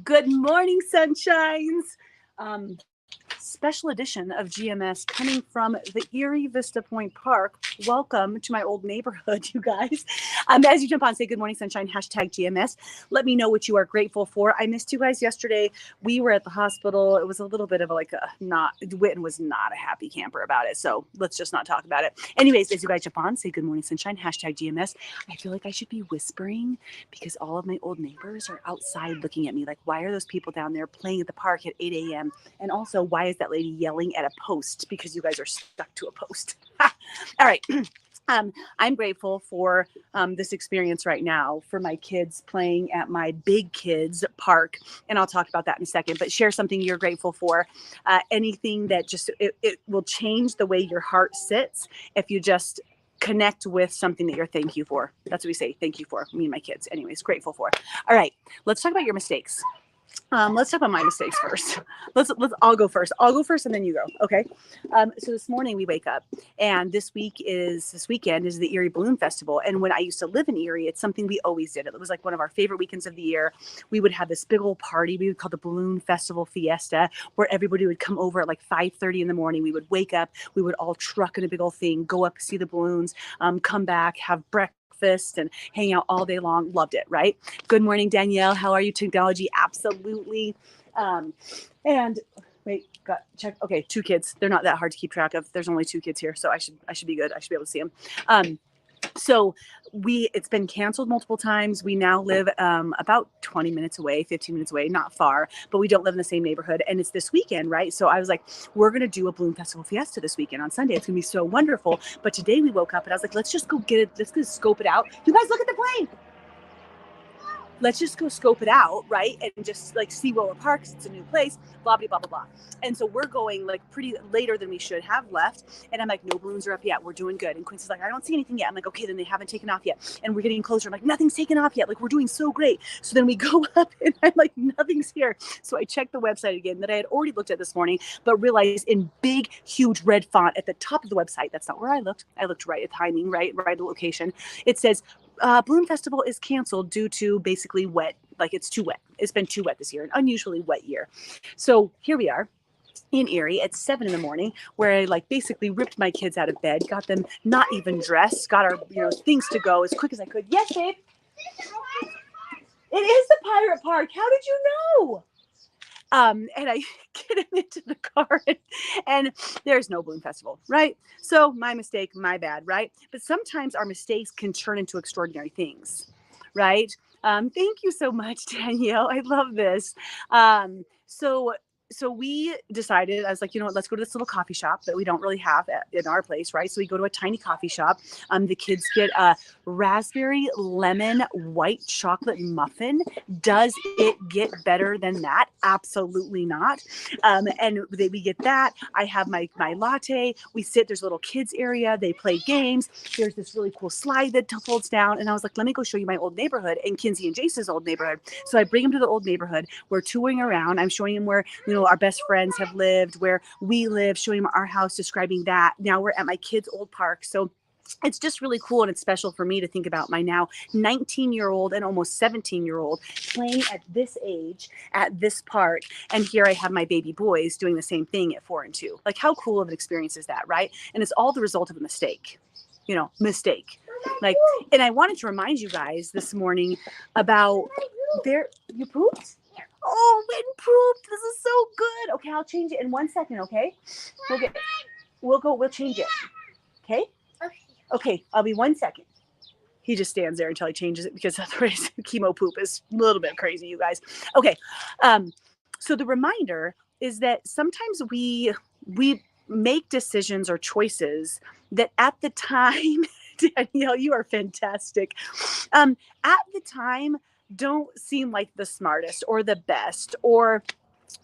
Good morning, sunshines. Special edition of GMS coming from the Erie Vista Point Park. Welcome to my old neighborhood, you guys. As you jump on, say good morning, sunshine, hashtag GMS. Let me know what you are grateful for. I missed you guys yesterday. We were at the hospital. It was a little bit of Witten was not a happy camper about it. So let's just not talk about it. Anyways, as you guys jump on, say good morning, sunshine, hashtag GMS. I feel like I should be whispering because all of my old neighbors are outside looking at me like, why are those people down there playing at the park at 8 a.m.? And also, why is that lady yelling at a post? Because you guys are stuck to a post. All right. I'm grateful for this experience right now for my kids playing at my big kids park. And I'll talk about that in a second, but share something you're grateful for. Anything that just, it will change the way your heart sits if you just connect with something that you're thank you for. That's what we say, thank you for, me and my kids. Anyways, grateful for. All right, let's talk about your mistakes. Let's talk about my mistakes first. I'll go first. I'll go first and then you go. Okay. So this morning we wake up and this weekend is the Erie Balloon Festival. And when I used to live in Erie, it's something we always did. It was like one of our favorite weekends of the year. We would have this big old party. We would call the Balloon Festival Fiesta, where everybody would come over at like 5:30 in the morning. We would wake up, we would all truck in a big old thing, go up, see the balloons, come back, have breakfast and hang out all day long. Loved it, right? Good morning, Danielle. How are you? Technology, absolutely. And wait, check. Okay, 2 kids. They're not that hard to keep track of. There's only 2 kids here, so I should be good. I should be able to see them. So it's been canceled multiple times. We now live about 20 minutes away, 15 minutes away, not far, but we don't live in the same neighborhood. And it's this weekend, right? So I was like, we're going to do a Balloon Festival Fiesta this weekend on Sunday. It's going to be so wonderful. But today we woke up and I was like, let's just go get it. Let's go scope it out. You guys look at the plane. Let's just go scope it out, right? And just like see where we're parked. It's a new place, blah, blah, blah, blah, blah. And so we're going like pretty later than we should have left. And I'm like, no balloons are up yet. We're doing good. And Quincy's like, I don't see anything yet. I'm like, okay, then they haven't taken off yet. And we're getting closer. I'm like, nothing's taken off yet. Like, we're doing so great. So then we go up and I'm like, nothing's here. So I checked the website again that I had already looked at this morning, but realized in big, huge red font at the top of the website, that's not where I looked. I looked right at timing, right at the location. It says, Balloon Festival is canceled due to basically wet. Like it's too wet. It's been too wet this year, an unusually wet year. So here we are in Erie at 7 in the morning, where I like basically ripped my kids out of bed, got them not even dressed, got our things to go as quick as I could. Yes, babe. It is the Pirate Park. How did you know? And I get him into the car and there's no Balloon Festival, right? So my mistake, my bad, right? But sometimes our mistakes can turn into extraordinary things, right? Thank you so much, Danielle. I love this. So we decided, I was like, you know what, let's go to this little coffee shop that we don't really have in our place, right? So we go to a tiny coffee shop. The kids get a raspberry lemon white chocolate muffin. Does it get better than that? Absolutely not. And we get that. I have my latte. We sit, there's a little kids area. They play games. There's this really cool slide that folds down. And I was like, let me go show you my old neighborhood and Kinsey and Jace's old neighborhood. So I bring them to the old neighborhood. We're touring around. I'm showing them where, our best friends have lived, where we live, showing them our house, describing that. Now we're at my kids' old park. So it's just really cool, and it's special for me to think about my now 19-year-old and almost 17-year-old playing at this age at this park. And here I have my baby boys doing the same thing at 4 and 2. Like, how cool of an experience is that, right? And it's all the result of a mistake. Mistake. Like, and I wanted to remind you guys this morning about you pooped? Oh, Witten pooped. This is so good. Okay, I'll change it in 1 second, okay? We'll change it. Okay? Okay, I'll be 1 second. He just stands there until he changes it because otherwise chemo poop is a little bit crazy, you guys. Okay. So the reminder is that sometimes we make decisions or choices that at the time, Danielle, you are fantastic. At the time, don't seem like the smartest or the best, or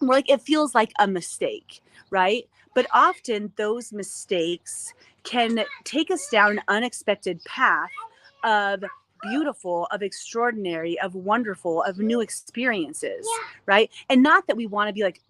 like it feels like a mistake, right? But often those mistakes can take us down an unexpected path of beautiful, of extraordinary, of wonderful, of new experiences, right? And not that we want to be like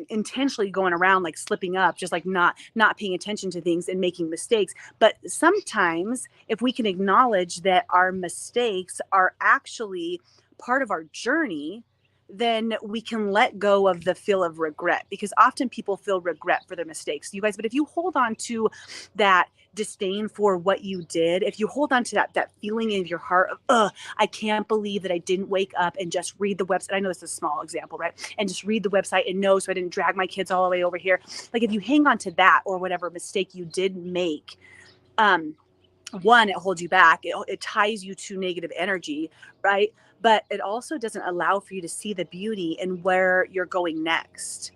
intentionally going around like slipping up, just like not paying attention to things and making mistakes. But sometimes if we can acknowledge that our mistakes are actually part of our journey, then we can let go of the feel of regret, because often people feel regret for their mistakes, you guys. But if you hold on to that disdain for what you did, if you hold on to that feeling in your heart of, I can't believe that I didn't wake up and just read the website. I know this is a small example, right? And just read the website and know so I didn't drag my kids all the way over here. Like if you hang on to that or whatever mistake you did make, one, it holds you back. It ties you to negative energy, right? But it also doesn't allow for you to see the beauty in where you're going next.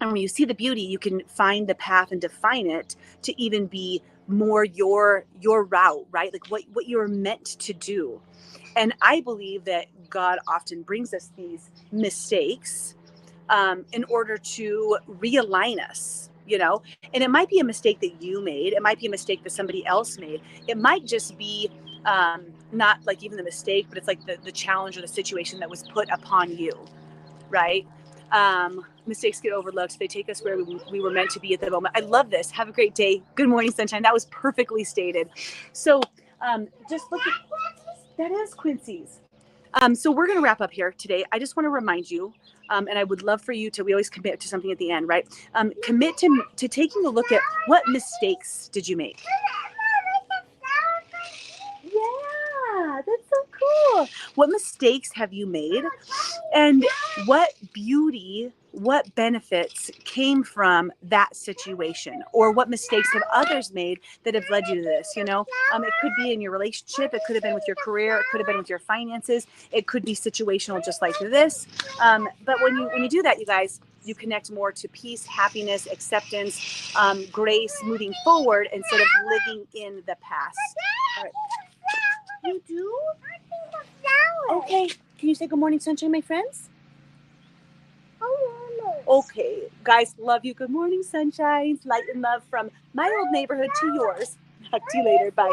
And when you see the beauty, you can find the path and define it to even be more your route, right? Like what you're meant to do. And I believe that God often brings us these mistakes in order to realign us, and it might be a mistake that you made. It might be a mistake that somebody else made. It might just be not like even the mistake, but it's like the challenge or the situation that was put upon you, right? Mistakes get overlooked. They take us where we were meant to be at the moment. I love this. Have a great day. Good morning, sunshine. That was perfectly stated. So just look at, that is Quincy's. So we're going to wrap up here today. I just want to remind you, and I would love for you to, we always commit to something at the end, right? Commit to taking a look at what mistakes did you make? Yeah, that's so cool. What mistakes have you made? And what beauty, what benefits came from that situation? Or what mistakes have others made that have led you to this? It could be in your relationship. It could have been with your career. It could have been with your finances. It could be situational just like this. But when you do that, you guys, you connect more to peace, happiness, acceptance, grace, moving forward instead of living in the past. All right. You do? Okay. Can you say good morning, sunshine, my friends? Okay. Guys, love you. Good morning, sunshines. Light and love from my old neighborhood to yours. Talk to you later. Bye.